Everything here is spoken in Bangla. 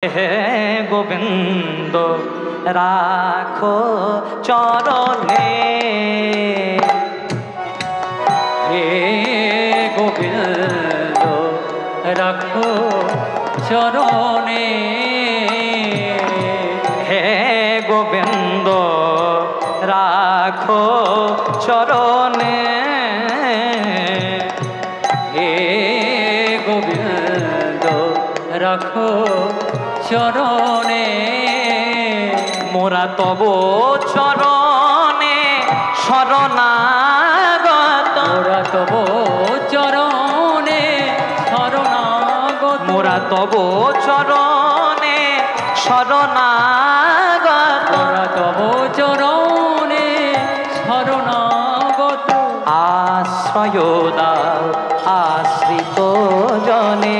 হে গোবিন্দ রাখো চরণে, হে গোবিন্দ রাখো চরণে, হে গোবিন্দ রাখো চরণে, হে গোবিন্দ রাখো চরণে। মোরা তব চরণে শরণাগত, মোরা তব চরণে শরণাগত, মোরা তব চরণে শরণাগত, মোরা তব চরণে শরণাগত। আশ্রয় দাও আশ্রিত জনে।